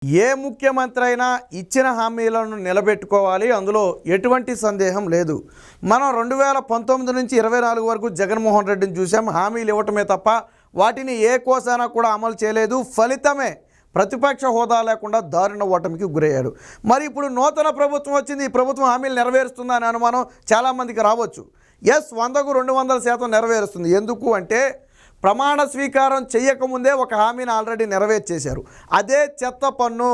ఏ ముఖ్యమంత్రి అయినా ఇచ్చిన హామీలను నిలబెట్టుకోవాలి, అందులో ఎటువంటి సందేహం లేదు. మనం 2019 నుంచి 24 వరకు జగన్మోహన్ రెడ్డిని చూసాం. హామీలు ఇవ్వటమే తప్ప వాటిని ఏ కోసానా కూడా అమలు చేయలేదు. ఫలితమే ప్రతిపక్ష హోదా లేకుండా దారుణ ఓటమికి గురయ్యాడు. మరి ఇప్పుడు నూతన ప్రభుత్వం వచ్చింది. ఈ ప్రభుత్వం హామీలు నెరవేరుస్తుందా అనే అనుమానం చాలామందికి రావచ్చు. ఎస్, 100కు 200% నెరవేరుస్తుంది. ఎందుకు అంటే ప్రమాణ స్వీకారం చేయకముందే ఒక హామీని ఆల్రెడీ నెరవేర్చేశారు. అదే చెత్త పన్ను.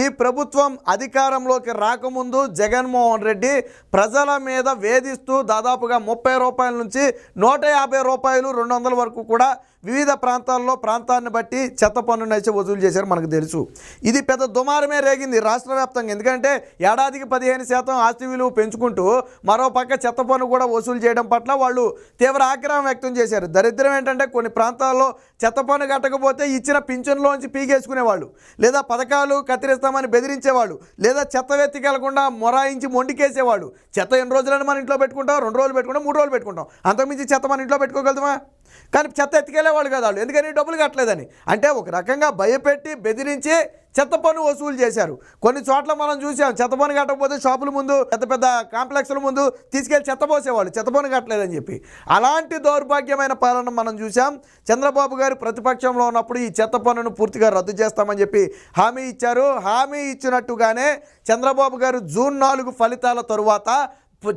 ఈ ప్రభుత్వం అధికారంలోకి రాకముందు జగన్మోహన్ రెడ్డి ప్రజల మీద వేధిస్తూ దాదాపుగా 30 రూపాయల నుంచి 150 రూపాయలు 200 వరకు కూడా వివిధ ప్రాంతాల్లో ప్రాంతాన్ని బట్టి చెత్త పన్నును అయితే వసూలు చేశారు. మనకు తెలుసు ఇది పెద్ద దుమారమే రేగింది రాష్ట్ర వ్యాప్తంగా. ఎందుకంటే ఏడాదికి 15% ఆస్తి విలువ పెంచుకుంటూ మరోపక్క చెత్త పన్ను కూడా వసూలు చేయడం పట్ల వాళ్ళు తీవ్ర ఆగ్రహం వ్యక్తం చేశారు. దరిద్రం ఏంటంటే కొన్ని ప్రాంతాల్లో చెత్త పన్ను కట్టకపోతే ఇచ్చిన పింఛన్లోంచి పీకేసుకునేవాళ్ళు, లేదా పథకాలు కత్తిరిస్తామని బెదిరించేవాళ్ళు, లేదా చెత్త వెతికెళ్లకుండా మొరాయించి మొండికేసేవాళ్ళు. చెత్త ఎన్ని రోజులని మన ఇంట్లో పెట్టుకుంటాం? 2 రోజులు పెట్టుకుంటాం, 3 రోజులు పెట్టుకుంటాం. అంతకుమించి చెత్త మన ఇంట్లో పెట్టుకోగలుగుతామా? కానీ చెత్త ఎత్తుకెళ్ళేవాళ్ళు కదా వాళ్ళు. ఎందుకని? డబ్బులు కట్టలేదని. అంటే ఒక రకంగా భయపెట్టి బెదిరించి చెత్త పన్ను వసూలు చేశారు. కొన్ని చోట్ల మనం చూసాం, చెత్త పన్ను కట్టకపోతే షాపుల ముందు, పెద్ద పెద్ద కాంప్లెక్స్ల ముందు తీసుకెళ్లి చెత్త పోసేవాళ్ళు, చెత్త పన్ను కట్టలేదని చెప్పి. అలాంటి దౌర్భాగ్యమైన పాలన మనం చూసాం. చంద్రబాబు గారు ప్రతిపక్షంలో ఉన్నప్పుడు ఈ చెత్త పన్నును పూర్తిగా రద్దు చేస్తామని చెప్పి హామీ ఇచ్చారు. హామీ ఇచ్చినట్టుగానే చంద్రబాబు గారు జూన్ 4 ఫలితాల తరువాత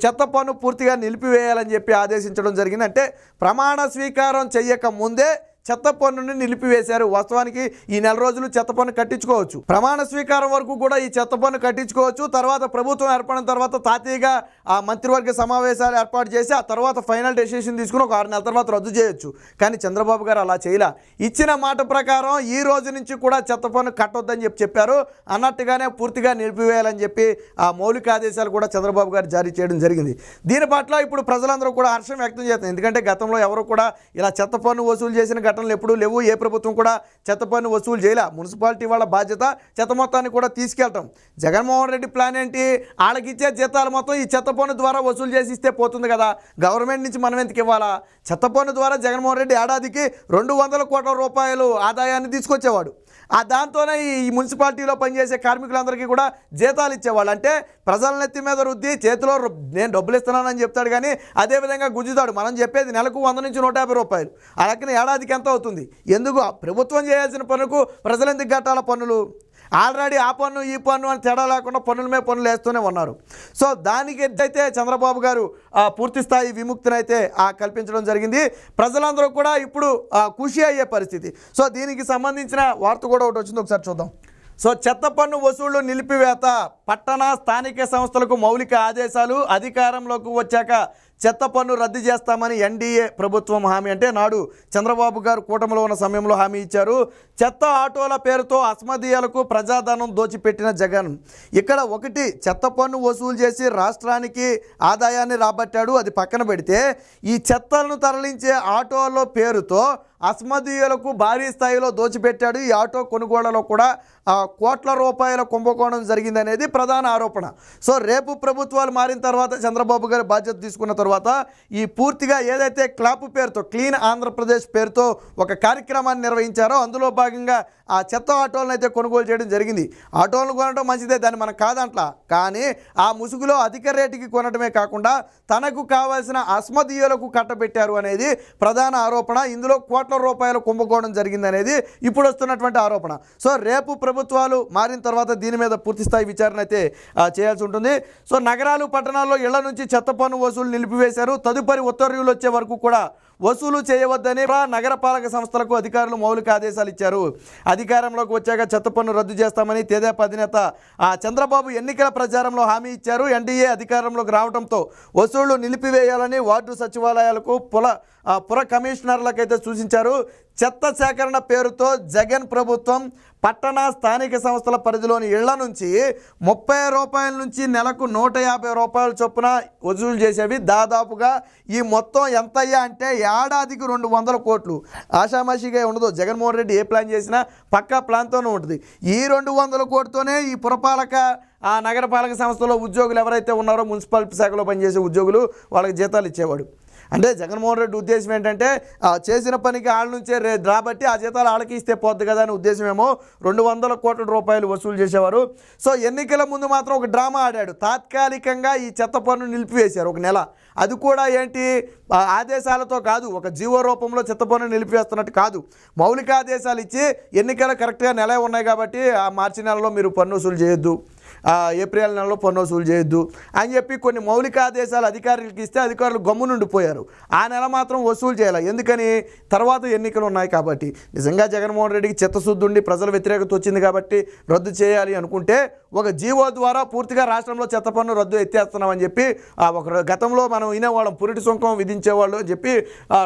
చెత్త పన్ను పూర్తిగా నిలిపివేయాలని చెప్పి ఆదేశించడం జరిగింది. అంటే ప్రమాణ స్వీకారం చెయ్యక ముందే చెత్త పన్నుని నిలిపివేశారు. వాస్తవానికి ఈ నెల రోజులు చెత్త పన్ను కట్టించుకోవచ్చు. ప్రమాణ స్వీకారం వరకు కూడా ఈ చెత్త పన్ను కట్టించుకోవచ్చు. తర్వాత ప్రభుత్వం ఏర్పడిన తర్వాత తాతీగా ఆ మంత్రివర్గ సమావేశాలు ఏర్పాటు చేసి ఆ తర్వాత ఫైనల్ డెసిషన్ తీసుకుని ఒక 6 నెలల తర్వాత రద్దు చేయొచ్చు. కానీ చంద్రబాబు గారు అలా చేయలే. ఇచ్చిన మాట ప్రకారం ఈ రోజు నుంచి కూడా చెత్త పన్ను కట్టొద్దని చెప్పారు. అన్నట్టుగానే పూర్తిగా నిలిపివేయాలని చెప్పి ఆ మౌలిక ఆదేశాలు కూడా చంద్రబాబు గారు జారీ చేయడం జరిగింది. దీని పట్ల ఇప్పుడు ప్రజలందరూ కూడా హర్షం వ్యక్తం చేస్తున్నారు. ఎందుకంటే గతంలో ఎవరు కూడా ఇలా చెత్త పన్ను వసూలు చేసిన ఘటనలు ఎప్పుడూ లేవు. ఏ ప్రభుత్వం కూడా చెత్త పన్ను వసూలు చేయలే. మున్సిపాలిటీ వాళ్ళ బాధ్యత చెత్త మొత్తాన్ని కూడా తీసుకెళ్ళటం. జగన్మోహన్ రెడ్డి ప్లాన్ ఏంటి? వాళ్ళకిచ్చే జీతాలు మొత్తం ఈ చెత్త పన్ను ద్వారా వసూలు చేసి ఇస్తే పోతుంది కదా. గవర్నమెంట్ నుంచి మనం ఎందుకు ఇవ్వాలా? చెత్త పన్ను ద్వారా జగన్మోహన్ రెడ్డి ఏడాదికి 200 కోట్ల రూపాయలు ఆదాయాన్ని తీసుకొచ్చేవాడు. దాంతోనే ఈ మున్సిపాలిటీలో పనిచేసే కార్మికులందరికీ కూడా జీతాలు ఇచ్చేవాళ్ళు. అంటే ప్రజల నెత్తి మీద రుద్ది చేతిలో నేను డబ్బులు ఇస్తున్నానని చెప్తాడు, కానీ అదేవిధంగా గుంజుతాడు. మనం చెప్పేది నెలకు 100 నుంచి 150 రూపాయలు. ఆ లెక్కన ఏడాదికి ఎంత అవుతుంది? ఎందుకు ప్రభుత్వం చేయాల్సిన పనులకు ప్రజలు ఎందుకు కట్టాల పన్నులు? ఆల్రెడీ ఆ పన్ను ఈ పన్ను అని తేడా లేకుండా పన్నుల మీద పన్నులు వేస్తూనే ఉన్నారు. సో దానికి అయితే చంద్రబాబు గారు పూర్తి స్థాయి విముక్తిని అయితే కల్పించడం జరిగింది. ప్రజలందరూ కూడా ఇప్పుడు ఖుషి అయ్యే పరిస్థితి. సో దీనికి సంబంధించిన వార్త కూడా ఒకటి వచ్చింది, ఒకసారి చూద్దాం. సో చెత్త పన్ను వసూళ్లు నిలిపివేత, పట్టణ స్థానిక సంస్థలకు మౌలిక ఆదేశాలు. అధికారంలోకి వచ్చాక చెత్త పన్ను రద్దు చేస్తామని ఎన్డీఏ ప్రభుత్వం హామీ. అంటే నాడు చంద్రబాబు గారు కూటమిలో ఉన్న సమయంలో హామీ ఇచ్చారు. చెత్త ఆటోల పేరుతో అస్మదీయాలకు ప్రజాధనం దోచిపెట్టిన జగన్ ఇక్కడ ఒకటి చెత్త పన్ను వసూలు చేసి రాష్ట్రానికి ఆదాయాన్ని రాబట్టాడు. అది పక్కన పెడితే ఈ చెత్తలను తరలించే ఆటోల పేరుతో అస్మదీయులకు భారీ స్థాయిలో దోచిపెట్టాడు. ఈ ఆటో కొనుగోళ్లలో కూడా కోట్ల రూపాయల కుంభకోణం జరిగిందనేది ప్రధాన ఆరోపణ. సో రేపు ప్రభుత్వాలు మారిన తర్వాత చంద్రబాబు గారు బాధ్యత తీసుకున్న తర్వాత ఈ పూర్తిగా ఏదైతే క్లాప్ పేరుతో క్లీన్ ఆంధ్రప్రదేశ్ పేరుతో ఒక కార్యక్రమాన్ని నిర్వహించారో అందులో భాగంగా ఆ చెత్త ఆటోలను అయితే కొనుగోలు చేయడం జరిగింది. ఆటోలను కొనడం మంచిదే, దాన్ని మనం కాదంట్లా. కానీ ఆ ముసుగులో అధిక రేటుకి కొనడమే కాకుండా తనకు కావాల్సిన అస్మదీయులకు కట్టబెట్టారు అనేది ప్రధాన ఆరోపణ. ఇందులో కోట్ల రూపాయల కుంభకోణం జరిగిందనేది ఇప్పుడు వస్తున్నటువంటి ఆరోపణ. సో రేపు ప్రభుత్వాలు మారిన తర్వాత దీని మీద పూర్తి స్థాయి విచారణ అయితే చేయాల్సి ఉంటుంది. సో నగరాలు పట్టణాల్లో ఇళ్ల నుంచి చెత్త పన్ను వసూలు నిలిపివేశారు. తదుపరి ఉత్తర్వులు వచ్చే వరకు కూడా వసూలు చేయవద్దని నగరపాలక సంస్థలకు అధికారులు మౌలిక ఆదేశాలు ఇచ్చారు. అధికారంలోకి వచ్చాక చెత్త పన్ను రద్దు చేస్తామని తెదేపా అధినేత చంద్రబాబు ఎన్నికల ప్రచారంలో హామీ ఇచ్చారు. ఎన్డీఏ అధికారంలోకి రావడంతో వసూళ్లు నిలిపివేయాలని వార్డు సచివాలయాలకు పుర కమిషనర్లకైతే సూచించారు. చెత్త సేకరణ పేరుతో జగన్ ప్రభుత్వం పట్టణ స్థానిక సంస్థల పరిధిలోని ఇళ్ల నుంచి 30 రూపాయల నుంచి నెలకు 150 రూపాయల చొప్పున వసూలు చేసేవి. దాదాపుగా ఈ మొత్తం ఎంతయ్యా అంటే ఏడాదికి 200 కోట్లు. ఆషామాషిగా ఉండదు. జగన్మోహన్ రెడ్డి ఏ ప్లాన్ చేసినా పక్కా ప్లాన్తోనే ఉంటుంది. ఈ 200 కోట్లతోనే ఈ పురపాలక నగరపాలక సంస్థలో ఉద్యోగులు ఎవరైతే ఉన్నారో మున్సిపాలిటీ శాఖలో పనిచేసే ఉద్యోగులు వాళ్ళకి జీతాలు ఇచ్చేవాడు. అంటే జగన్మోహన్ రెడ్డి ఉద్దేశం ఏంటంటే చేసిన పనికి వాళ్ళ నుంచే రాబట్టి ఆ జీతాలు వాళ్ళకి ఇస్తే పోద్ది కదా అని ఉద్దేశమేమో 200 కోట్ల రూపాయలు వసూలు చేసేవారు. సో ఎన్నికల ముందు మాత్రం ఒక డ్రామా ఆడాడు. తాత్కాలికంగా ఈ చెత్త పన్ను నిలిపివేశారు ఒక నెల. అది కూడా ఏంటి, ఆదేశాలతో కాదు, ఒక జీవో రూపంలో చెత్త పన్ను నిలిపివేస్తున్నట్టు కాదు, మౌలిక ఆదేశాలు ఇచ్చి ఎన్నికలు కరెక్ట్గా నెల ఉన్నాయి కాబట్టి ఆ మార్చి నెలలో మీరు పన్ను వసూలు చేయొద్దు, ఏప్రిల్ నెలలో పన్ను వసూలు చేయొద్దు అని చెప్పి కొన్ని మౌలిక ఆదేశాలు అధికారులకు ఇస్తే అధికారులు గమ్మునుండిపోయారు. ఆ నెల మాత్రం వసూలు చేయాలి. ఎందుకని, తర్వాత ఎన్నికలు ఉన్నాయి కాబట్టి. నిజంగా జగన్మోహన్ రెడ్డికి చిత్తశుద్ధి ఉండి ప్రజల వ్యతిరేకత వచ్చింది కాబట్టి రద్దు చేయాలి అనుకుంటే ఒక జీవో ద్వారా పూర్తిగా రాష్ట్రంలో చెత్త పన్ను రద్దు ఎత్తేస్తున్నామని చెప్పి ఒక గతంలో మనం వినేవాళ్ళం, పురిటి సుంకం విధించేవాళ్ళు అని చెప్పి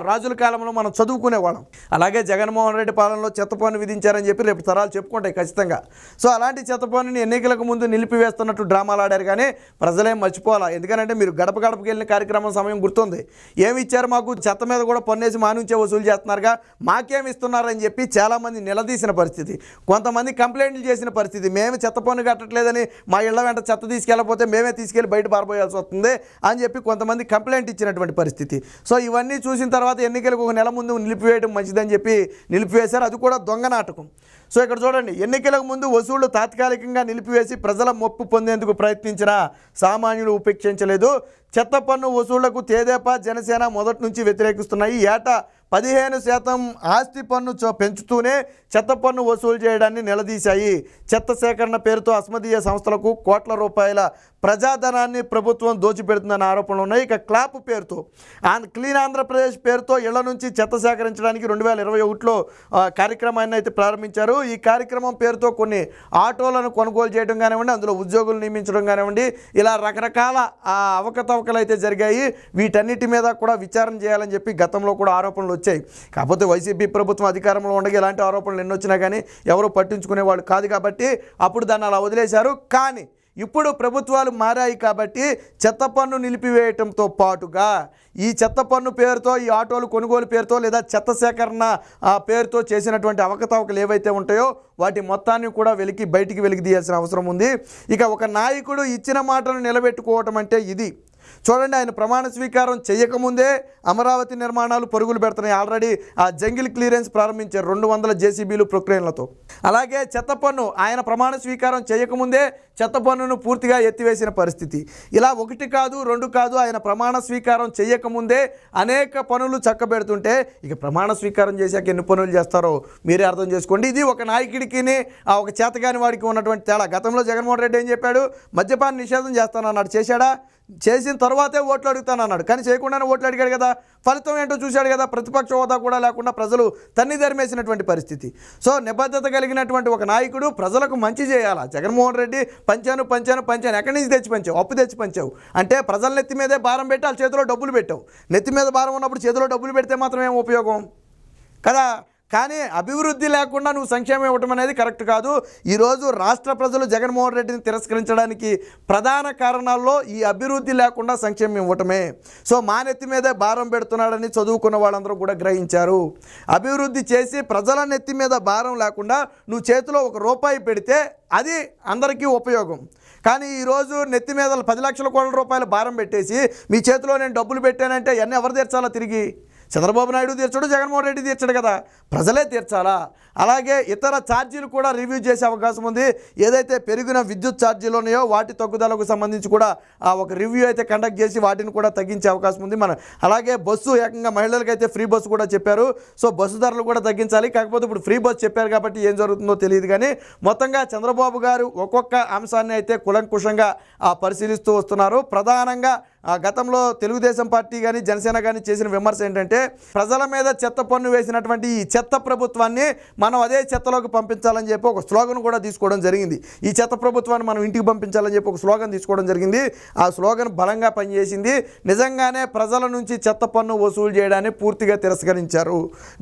రాజుల కాలంలో మనం చదువుకునేవాళ్ళం. అలాగే జగన్మోహన్ రెడ్డి పాలనలో చెత్త పన్ను విధించారని చెప్పి రేపు తరాలు చెప్పుకుంటాయి ఖచ్చితంగా. సో అలాంటి చెత్త పన్నుని ఎన్నికలకు ముందు నిలిపివేస్తున్నట్టు డ్రామాలు ఆడారు కానీ ప్రజలేం మర్చిపోవాలా. ఎందుకంటే మీరు గడప గడపకి వెళ్ళిన కార్యక్రమం సమయం గుర్తుంది. ఏమి ఇచ్చారు మాకు, చెత్త మీద కూడా పన్నేసి మా నుంచే వసూలు చేస్తున్నారుగా, మాకేమి ఇస్తున్నారని చెప్పి చాలామంది నిలదీసిన పరిస్థితి, కొంతమంది కంప్లైంట్లు చేసిన పరిస్థితి. మేము చెత్త పన్ను కట్టట్లేదని, మా ఇళ్ల వెంట చెత్త తీసుకెళ్ళకపోతే మేమే తీసుకెళ్ళి బయట పారిపోయాల్సి వస్తుంది అని చెప్పి కొంతమంది కంప్లైంట్ ఇచ్చినటువంటి పరిస్థితి. సో ఇవన్నీ చూసిన తర్వాత ఎన్నికలకు ఒక నెల ముందు నిలిపివేయడం మంచిదని చెప్పి నిలిపివేశారు. అది కూడా దొంగ నాటకం. సో ఇక్కడ చూడండి, ఎన్నికలకు ముందు వసూళ్లు తాత్కాలికంగా నిలిపివేసి ప్రజల మొప్పు పొందేందుకు ప్రయత్నించిన సామాన్యులు ఉపేక్షించలేదు. చెత్త పన్ను వసూళ్లకు తెదేపా, జనసేన మొదటి నుంచి వ్యతిరేకిస్తున్నాయి. ఏటా 15% ఆస్తి పన్ను పెంచుతూనే చెత్త పన్ను వసూలు చేయడాన్ని నిలదీశాయి. చెత్త సేకరణ పేరుతో అస్మదీయ సంస్థలకు కోట్ల రూపాయల ప్రజాధనాన్ని ప్రభుత్వం దోచిపెడుతుందన్న ఆరోపణలు ఉన్నాయి. ఇక క్లాప్ పేరుతో క్లీన్ ఆంధ్రప్రదేశ్ పేరుతో ఇళ్ల నుంచి చెత్త సేకరించడానికి 2021లో కార్యక్రమాన్ని అయితే ప్రారంభించారు. ఈ కార్యక్రమం పేరుతో కొన్ని ఆటోలను కొనుగోలు చేయడం కానివ్వండి, అందులో ఉద్యోగులు నియమించడం కానివ్వండి, ఇలా రకరకాల అవకతవకలు అయితే జరిగాయి. వీటన్నిటి మీద కూడా విచారణ చేయాలని చెప్పి గతంలో కూడా ఆరోపణలు వచ్చాయి. కాకపోతే వైసీపీ ప్రభుత్వం అధికారంలో ఉండగా ఇలాంటి ఆరోపణలు ఎన్ని వచ్చినా కానీ ఎవరు పట్టించుకునేవాళ్ళు కాదు కాబట్టి అప్పుడు దాన్ని అలా వదిలేశారు. కానీ ఇప్పుడు ప్రభుత్వాలు మారాయి కాబట్టి చెత్త పన్ను నిలిపివేయటంతో పాటుగా ఈ చెత్త పన్ను పేరుతో, ఈ ఆటోలు కొనుగోలు పేరుతో లేదా చెత్త సేకరణ పేరుతో చేసినటువంటి అవకతవకలు ఏవైతే ఉంటాయో వాటి మొత్తాన్ని కూడా బయటికి వెలికి తీయాల్సిన అవసరం ఉంది. ఇక ఒక నాయకుడు ఇచ్చిన మాటను నిలబెట్టుకోవటం అంటే ఇది. చూడండి, ఆయన ప్రమాణ స్వీకారం చేయకముందే అమరావతి నిర్మాణాలు పరుగులు పెడుతున్నాయి. ఆల్రెడీ ఆ జంగిల్ క్లియరెన్స్ ప్రారంభించారు 200 జేసీబీలు ప్రొక్రేన్లతో. అలాగే చెత్త పన్ను ఆయన ప్రమాణ స్వీకారం చేయకముందే చెత్త పన్నును పూర్తిగా ఎత్తివేసిన పరిస్థితి. ఇలా 1 కాదు 2 కాదు, ఆయన ప్రమాణ స్వీకారం చేయకముందే అనేక పనులు చక్కబెడుతుంటే ఇక ప్రమాణ స్వీకారం చేశాక ఎన్ని పనులు చేస్తారో మీరే అర్థం చేసుకోండి. ఇది ఒక నాయకుడికి ఒక చేతగాని వాడికి ఉన్నటువంటి తేడా. గతంలో జగన్మోహన్ రెడ్డి ఏం చెప్పాడు, మద్యపాన నిషేధం చేస్తానన్నాడు, చేశాడా? చేసిన తర్వాతే ఓట్లు అడుగుతానన్నాడు, కానీ చేయకుండానే ఓట్లు అడిగాడు కదా. ఫలితం ఏంటో చూశాడు కదా, ప్రతిపక్ష హోదా కూడా లేకుండా ప్రజలు తన్ని ధర్మేసినటువంటి పరిస్థితి. సో నిబద్ధత కలిగినటువంటి ఒక నాయకుడు ప్రజలకు మంచి చేయాలా. జగన్మోహన్ రెడ్డి పంచాను ఎక్కడి నుంచి తెచ్చి పంచావు, అప్పు తెచ్చి పంచావు అంటే ప్రజల నెత్తి మీదే భారం పెట్టి వాళ్ళ చేతిలో డబ్బులు పెట్టావు. నెత్తి మీద భారం ఉన్నప్పుడు చేతిలో డబ్బులు పెడితే మాత్రం ఏం ఉపయోగం కదా. కానీ అభివృద్ధి లేకుండా నువ్వు సంక్షేమం ఇవ్వటం అనేది కరెక్ట్ కాదు. ఈరోజు రాష్ట్ర ప్రజలు జగన్మోహన్ రెడ్డిని తిరస్కరించడానికి ప్రధాన కారణాల్లో ఈ అభివృద్ధి లేకుండా సంక్షేమం ఇవ్వటమే. సో మా నెత్తి మీదే భారం పెడుతున్నాడని చదువుకున్న వాళ్ళందరూ కూడా గ్రహించారు. అభివృద్ధి చేసి ప్రజల నెత్తి మీద భారం లేకుండా నువ్వు చేతిలో ₹1 పెడితే అది అందరికీ ఉపయోగం. కానీ ఈరోజు నెత్తి మీద 10 లక్షల కోట్ల రూపాయల భారం పెట్టేసి మీ చేతిలో నేను డబ్బులు పెట్టానంటే అన్నీ ఎవరు తీర్చాలా? తిరిగి చంద్రబాబు నాయుడు తీర్చడు, జగన్మోహన్ రెడ్డి తీర్చడు కదా, ప్రజలే తీర్చాలా. అలాగే ఇతర ఛార్జీలు కూడా రివ్యూ చేసే అవకాశం ఉంది. ఏదైతే పెరిగిన విద్యుత్ ఛార్జీలు ఉన్నాయో వాటి తగ్గుదలకు సంబంధించి కూడా ఒక రివ్యూ అయితే కండక్ట్ చేసి వాటిని కూడా తగ్గించే అవకాశం ఉంది. అలాగే బస్సు ఏకంగా మహిళలకైతే ఫ్రీ బస్సు కూడా చెప్పారు. సో బస్సు ధరలు కూడా తగ్గించాలి. కాకపోతే ఇప్పుడు ఫ్రీ బస్సు చెప్పారు కాబట్టి ఏం జరుగుతుందో తెలియదు. కానీ మొత్తంగా చంద్రబాబు గారు ఒక్కొక్క అంశాన్ని అయితే కులంకుషంగా పరిశీలిస్తూ వస్తున్నారు. ప్రధానంగా గతంలో తెలుగుదేశం పార్టీ కానీ జనసేన కానీ చేసిన విమర్శ ఏంటంటే ప్రజల మీద చెత్త పన్ను వేసినటువంటి ఈ చెత్త ప్రభుత్వాన్ని మనం అదే చెత్తలోకి పంపించాలని చెప్పి ఒక స్లోగన్ కూడా తీసుకోవడం జరిగింది. ఈ చెత్త ప్రభుత్వాన్ని మనం ఇంటికి పంపించాలని చెప్పి ఒక స్లోగన్ తీసుకోవడం జరిగింది. ఆ స్లోగన్ బలంగా పనిచేసింది. నిజంగానే ప్రజల నుంచి చెత్త పన్ను వసూలు చేయడాన్ని పూర్తిగా తిరస్కరించారు.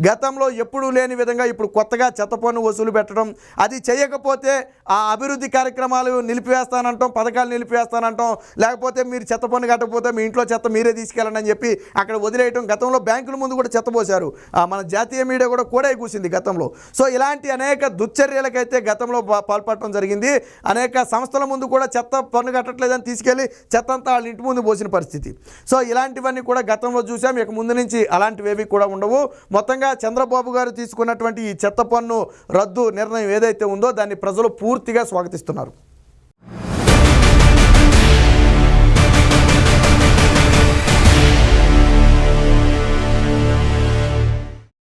గతంలో ఎప్పుడూ లేని విధంగా ఇప్పుడు కొత్తగా చెత్త పన్ను వసూలు పెట్టడం, అది చేయకపోతే ఆ అభివృద్ధి కార్యక్రమాలు నిలిపివేస్తానంటాం, పథకాలు నిలిపివేస్తానంటాం, లేకపోతే మీరు చెత్త పన్ను కట్టకపోతే మీ ఇంట్లో చెత్త మీరే తీసుకెళ్ళండి అని చెప్పి అక్కడ వదిలేయటం. గతంలో బ్యాంకుల ముందు కూడా చెత్త పోశారు. మన జాతీయ మీడియా కూడా కోడే కూసింది గతంలో. సో ఇలాంటి అనేక దుశ్చర్యలకైతే గతంలో పాల్పడటం జరిగింది. అనేక సంస్థల ముందు కూడా చెత్త పన్ను కట్టట్లేదని తీసుకెళ్ళి చెత్త అంతా వాళ్ళ ఇంటి ముందు పోసిన పరిస్థితి. సో ఇలాంటివన్నీ కూడా గతంలో చూసాం. ఇక ముందు నుంచి అలాంటివేవి కూడా ఉండవు. మొత్తంగా చంద్రబాబు గారు తీసుకున్నటువంటి ఈ చెత్త పన్ను రద్దు నిర్ణయం ఏదైతే ఉందో దాన్ని ప్రజలు పూర్తిగా స్వాగతిస్తున్నారు.